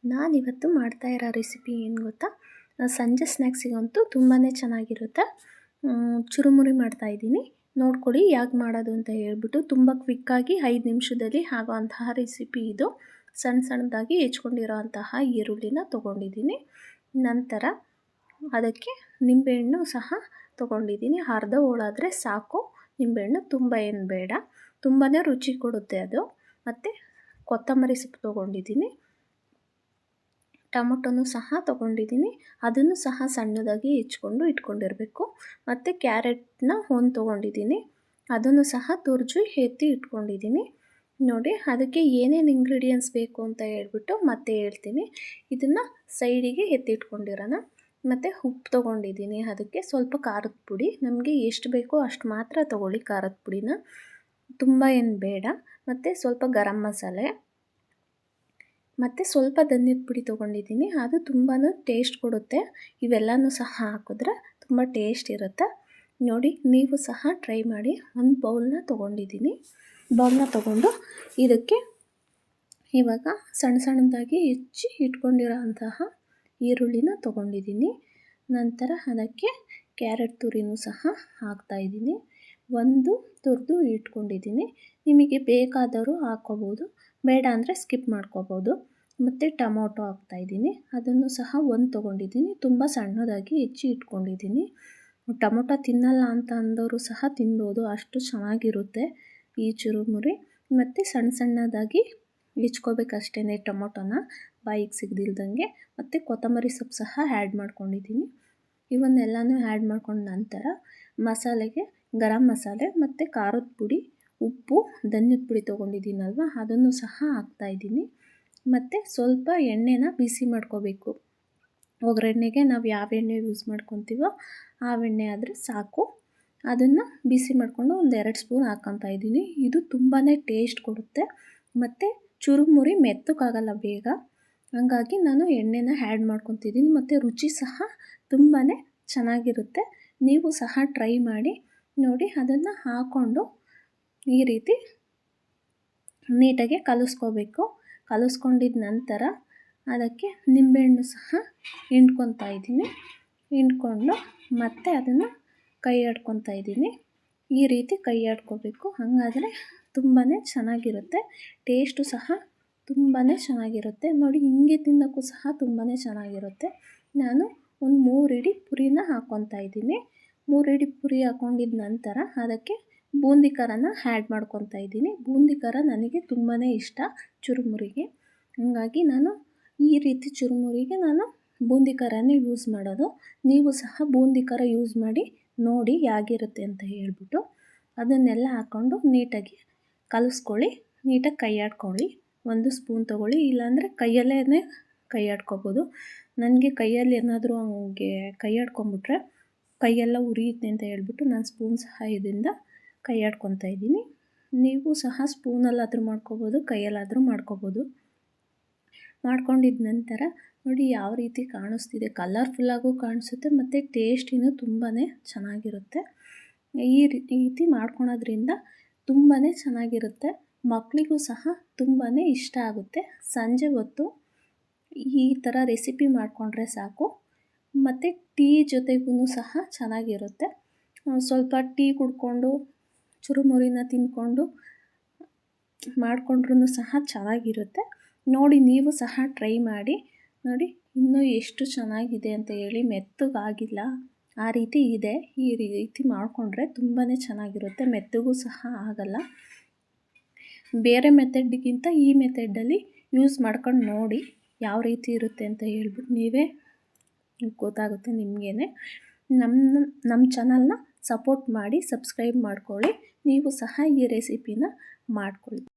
ನಾನಿವತ್ತು ಮಾಡ್ತಾ ಇರೋ ರೆಸಿಪಿ ಏನು ಗೊತ್ತಾ, ಸಂಜೆ ಸ್ನ್ಯಾಕ್ಸಿಗಂತೂ ತುಂಬಾ ಚೆನ್ನಾಗಿರುತ್ತೆ. ಚುರುಮುರಿ ಮಾಡ್ತಾಯಿದ್ದೀನಿ, ನೋಡ್ಕೊಳ್ಳಿ ಯಾಕೆ ಮಾಡೋದು ಅಂತ ಹೇಳ್ಬಿಟ್ಟು. ತುಂಬ ಕ್ವಿಕ್ಕಾಗಿ 5 ನಿಮಿಷದಲ್ಲಿ ಆಗೋವಂತಹ ರೆಸಿಪಿ ಇದು. ಸಣ್ಣ ಸಣ್ಣದಾಗಿ ಹೆಚ್ಕೊಂಡಿರೋ ಅಂತಹ ಈರುಳ್ಳಿನ ತೊಗೊಂಡಿದ್ದೀನಿ. ನಂತರ ಅದಕ್ಕೆ ನಿಂಬೆಹಣ್ಣು ಸಹ ತೊಗೊಂಡಿದ್ದೀನಿ. ಅರ್ಧ ಹೋಳಾದರೆ ಸಾಕು, ನಿಂಬೆಹಣ್ಣು ತುಂಬ ಏನು ಬೇಡ, ತುಂಬಾ ರುಚಿ ಕೊಡುತ್ತೆ ಅದು. ಮತ್ತು ಕೊತ್ತಂಬರಿ ಸೊಪ್ಪು ತೊಗೊಂಡಿದ್ದೀನಿ, ಟೊಮೊಟೊನೂ ಸಹ ತೊಗೊಂಡಿದ್ದೀನಿ, ಅದನ್ನು ಸಹ ಸಣ್ಣದಾಗಿ ಹೆಚ್ಕೊಂಡು ಇಟ್ಕೊಂಡಿರಬೇಕು. ಮತ್ತು ಕ್ಯಾರೆಟ್ನ ಒಂದು ತೊಗೊಂಡಿದ್ದೀನಿ, ಅದನ್ನು ಸಹ ತುರ್ಜು ಎತ್ತಿ ಇಟ್ಕೊಂಡಿದ್ದೀನಿ. ನೋಡಿ, ಅದಕ್ಕೆ ಏನೇನು ಇಂಗ್ರೀಡಿಯೆಂಟ್ಸ್ ಬೇಕು ಅಂತ ಹೇಳ್ಬಿಟ್ಟು ಮತ್ತೆ ಹೇಳ್ತೀನಿ. ಇದನ್ನು ಸೈಡಿಗೆ ಎತ್ತಿಟ್ಕೊಂಡಿರೋಣ. ಮತ್ತು ಉಪ್ಪು ತೊಗೊಂಡಿದ್ದೀನಿ, ಅದಕ್ಕೆ ಸ್ವಲ್ಪ ಖಾರದ ಪುಡಿ, ನಮಗೆ ಎಷ್ಟು ಬೇಕೋ ಅಷ್ಟು ಮಾತ್ರ ತೊಗೊಳ್ಳಿ ಖಾರದ ಪುಡಿನ, ತುಂಬ ಏನು ಬೇಡ. ಮತ್ತು ಸ್ವಲ್ಪ ಗರಂ ಮಸಾಲೆ, ಮತ್ತು ಸ್ವಲ್ಪ ಧನಿಯದ ಪುಡಿ ತೊಗೊಂಡಿದ್ದೀನಿ, ಅದು ತುಂಬಾ ಟೇಸ್ಟ್ ಕೊಡುತ್ತೆ. ಇವೆಲ್ಲನೂ ಸಹ ಹಾಕಿದ್ರೆ ತುಂಬ ಟೇಸ್ಟ್ ಇರುತ್ತೆ. ನೋಡಿ, ನೀವು ಸಹ ಟ್ರೈ ಮಾಡಿ. ಒಂದು ಬೌಲ್ನ ತೊಗೊಂಡಿದ್ದೀನಿ. ಬೌಲ್ನ ತೊಗೊಂಡು ಇದಕ್ಕೆ ಇವಾಗ ಸಣ್ಣ ಸಣ್ಣದಾಗಿ ಹೆಚ್ಚಿ ಇಟ್ಕೊಂಡಿರೋ ಅಂತಹ ಈರುಳ್ಳಿನ ತೊಗೊಂಡಿದ್ದೀನಿ. ನಂತರ ಅದಕ್ಕೆ ಕ್ಯಾರೆಟ್ ತುರಿನೂ ಸಹ ಹಾಕ್ತಾಯಿದ್ದೀನಿ. ಒಂದು ತುರಿದು ಇಟ್ಕೊಂಡಿದ್ದೀನಿ, ನಿಮಗೆ ಬೇಕಾದವರು ಹಾಕ್ಕೋಬೋದು, ಬೇಡ ಅಂದರೆ ಸ್ಕಿಪ್ ಮಾಡ್ಕೋಬೋದು. ಮತ್ತು ಟೊಮೊಟೊ ಹಾಕ್ತಾಯಿದ್ದೀನಿ, ಅದನ್ನು ಸಹ ಒಂದು ತೊಗೊಂಡಿದ್ದೀನಿ, ತುಂಬ ಸಣ್ಣದಾಗಿ ಹೆಚ್ಚಿ ಇಟ್ಕೊಂಡಿದ್ದೀನಿ. ಟೊಮೊಟೊ ತಿನ್ನಲ್ಲ ಅಂತ ಅಂದವರು ಸಹ ತಿನ್ಬೋದು, ಅಷ್ಟು ಚೆನ್ನಾಗಿರುತ್ತೆ ಈ ಚುರುಮುರಿ. ಮತ್ತು ಸಣ್ಣ ಸಣ್ಣದಾಗಿ ಹೆಚ್ಕೋಬೇಕಷ್ಟೇ ಟೊಮೊಟೊನ, ಬಾಯಿಗೆ ಸಿಗದಿಲ್ದಂಗೆ. ಮತ್ತು ಕೊತ್ತಂಬರಿ ಸೊಪ್ಪು ಸಹ ಆ್ಯಡ್ ಮಾಡ್ಕೊಂಡಿದ್ದೀನಿ. ಇವನ್ನೆಲ್ಲನೂ ಆ್ಯಡ್ ಮಾಡ್ಕೊಂಡ ನಂತರ ಮಸಾಲೆಗೆ ಗರಂ ಮಸಾಲೆ ಮತ್ತು ಖಾರದ ಪುಡಿ, ಉಪ್ಪು, ಧನಿಯದ ಪುಡಿ ತೊಗೊಂಡಿದ್ದೀನಲ್ವ, ಅದನ್ನು ಸಹ ಹಾಕ್ತಾಯಿದ್ದೀನಿ. ಮತ್ತು ಸ್ವಲ್ಪ ಎಣ್ಣೆನ ಬಿಸಿ ಮಾಡ್ಕೋಬೇಕು. ಒಗ್ಗರಣೆಗೆ ನಾವು ಯಾವ ಎಣ್ಣೆ ಯೂಸ್ ಮಾಡ್ಕೊತೀವೋ ಆ ಎಣ್ಣೆ ಆದರೆ ಸಾಕು. ಅದನ್ನು ಬಿಸಿ ಮಾಡಿಕೊಂಡು ಒಂದು 2 ಸ್ಪೂನ್ ಹಾಕ್ಕೊತಾ ಇದ್ದೀನಿ. ಇದು ತುಂಬಾ ಟೇಸ್ಟ್ ಕೊಡುತ್ತೆ. ಮತ್ತು ಚುರುಮುರಿ ಮೆತ್ತಗಾಗಲ್ಲ ಬೇಗ, ಹಾಗಾಗಿ ನಾನು ಎಣ್ಣೆನ ಆ್ಯಡ್ ಮಾಡ್ಕೊತಿದ್ದೀನಿ. ಮತ್ತು ರುಚಿ ಸಹ ತುಂಬಾ ಚೆನ್ನಾಗಿರುತ್ತೆ. ನೀವು ಸಹ ಟ್ರೈ ಮಾಡಿ ನೋಡಿ. ಅದನ್ನು ಹಾಕ್ಕೊಂಡು ಈ ರೀತಿ ನೀಟಾಗಿ ಕಲಿಸ್ಕೋಬೇಕು. ಕಲಿಸ್ಕೊಂಡಿದ್ದ ನಂತರ ಅದಕ್ಕೆ ನಿಂಬೆಹಣ್ಣು ಸಹ ಹಿಂಡ್ಕೊತಾ ಇದ್ದೀನಿ. ಹಿಂಡ್ಕೊಂಡು ಮತ್ತೆ ಅದನ್ನು ಕೈ ಆಡ್ಕೊತಾ ಇದ್ದೀನಿ. ಈ ರೀತಿ ಕೈ ಆಡ್ಕೋಬೇಕು, ಹಾಗಾದರೆ ತುಂಬಾ ಚೆನ್ನಾಗಿರುತ್ತೆ. ಟೇಸ್ಟು ಸಹ ತುಂಬಾ ಚೆನ್ನಾಗಿರುತ್ತೆ. ನೋಡಿ, ಹಿಂಗೆ ತಿನ್ನೋಕ್ಕೂ ಸಹ ತುಂಬಾ ಚೆನ್ನಾಗಿರುತ್ತೆ. ನಾನು ಒಂದು 3 ಇಡಿ ಪುರಿನ ಹಾಕ್ಕೊತಾ ಇದ್ದೀನಿ. 3 ಇಡಿ ಪುರಿ ಹಾಕ್ಕೊಂಡಿದ್ದ ನಂತರ ಅದಕ್ಕೆ ಬೂಂದಿ ಖಾರನ ಆ್ಯಡ್ ಮಾಡ್ಕೊತಾ ಇದ್ದೀನಿ. ಬೂಂದಿ ಖಾರ ನನಗೆ ತುಂಬಾ ಇಷ್ಟ ಚುರುಮುರಿಗೆ, ಹಾಗಾಗಿ ನಾನು ಈ ರೀತಿ ಚುರುಮುರಿಗೆ ನಾನು ಬೂಂದಿ ಖಾರನೇ ಯೂಸ್ ಮಾಡೋದು. ನೀವು ಸಹ ಬೂಂದಿ ಖಾರ ಯೂಸ್ ಮಾಡಿ ನೋಡಿ ಹೇಗಿರುತ್ತೆ ಅಂತ ಹೇಳ್ಬಿಟ್ಟು. ಅದನ್ನೆಲ್ಲ ಹಾಕ್ಕೊಂಡು ನೀಟಾಗಿ ಕಲಿಸ್ಕೊಳ್ಳಿ, ನೀಟಾಗಿ ಕೈ ಆಡ್ಕೊಳ್ಳಿ. 1 ಸ್ಪೂನ್ ತೊಗೊಳ್ಳಿ, ಇಲ್ಲಾಂದರೆ ಕೈಯಲ್ಲೇ ಕೈ ಆಡ್ಕೊಬೋದು. ನನಗೆ ಕೈಯಲ್ಲಿ ಏನಾದರೂ ಹಂಗೆ ಕೈ ಆಡ್ಕೊಂಬಿಟ್ರೆ ಕೈಯೆಲ್ಲ ಉರಿಯುತ್ತೆ ಅಂತ ಹೇಳ್ಬಿಟ್ಟು ನಾನು ಸ್ಪೂನ್ ಸಹಾಯದಿಂದ ಕೈ ಆಡ್ಕೊತಾ ಇದ್ದೀನಿ. ನೀವು ಸಹ ಸ್ಪೂನಲ್ಲಾದರೂ ಮಾಡ್ಕೋಬೋದು, ಕೈಯಲ್ಲಾದರೂ ಮಾಡ್ಕೋಬೋದು. ಮಾಡ್ಕೊಂಡಿದ್ದ ನಂತರ ನೋಡಿ ಯಾವ ರೀತಿ ಕಾಣಿಸ್ತಿದೆ, ಕಲರ್ಫುಲ್ಲಾಗೂ ಕಾಣಿಸುತ್ತೆ ಮತ್ತು ಟೇಸ್ಟಿನೂ ತುಂಬಾ ಚೆನ್ನಾಗಿರುತ್ತೆ. ಈ ರೀತಿ ಮಾಡ್ಕೊಳೋದ್ರಿಂದ ತುಂಬಾ ಚೆನ್ನಾಗಿರುತ್ತೆ. ಮಕ್ಕಳಿಗೂ ಸಹ ತುಂಬಾ ಇಷ್ಟ ಆಗುತ್ತೆ. ಸಂಜೆ ಹೊತ್ತು ಈ ಥರ ರೆಸಿಪಿ ಮಾಡಿಕೊಂಡ್ರೆ ಸಾಕು. ಮತ್ತು ಟೀ ಜೊತೆಗೂ ಸಹ ಚೆನ್ನಾಗಿರುತ್ತೆ. ಸ್ವಲ್ಪ ಟೀ ಕುಡ್ಕೊಂಡು ಚುರುಮುರಿನ ತಿಂದ್ಕೊಂಡು ಮಾಡಿಕೊಂಡ್ರೂ ಸಹ ಚೆನ್ನಾಗಿರುತ್ತೆ. ನೋಡಿ, ನೀವು ಸಹ ಟ್ರೈ ಮಾಡಿ ನೋಡಿ. ಇನ್ನೂ ಎಷ್ಟು ಚೆನ್ನಾಗಿದೆ ಅಂತ ಹೇಳಿ, ಮೆತ್ತಗಾಗಿಲ್ಲ, ಆ ರೀತಿ ಇದೆ. ಈ ರೀತಿ ಮಾಡಿಕೊಂಡ್ರೆ ತುಂಬಾ ಚೆನ್ನಾಗಿರುತ್ತೆ, ಮೆತ್ತಗೂ ಸಹ ಆಗಲ್ಲ. ಬೇರೆ ಮೆಥಡ್ಗಿಂತ ಈ ಮೆಥಡಲ್ಲಿ ಯೂಸ್ ಮಾಡ್ಕೊಂಡು ನೋಡಿ ಯಾವ ರೀತಿ ಇರುತ್ತೆ ಅಂತ ಹೇಳ್ಬಿಟ್ಟು ನೀವೇ ಗೊತ್ತಾಗುತ್ತೆ ನಿಮಗೇ. ನಮ್ಮ ಚಾನಲ್ನ ಸಪೋರ್ಟ್ ಮಾಡಿ, ಸಬ್ಸ್ಕ್ರೈಬ್ ಮಾಡ್ಕೊಳ್ಳಿ. ನೀವು ಸಹ ಈ ರೆಸಿಪಿನ ಮಾಡ್ಕೊಳ್ಳಿ.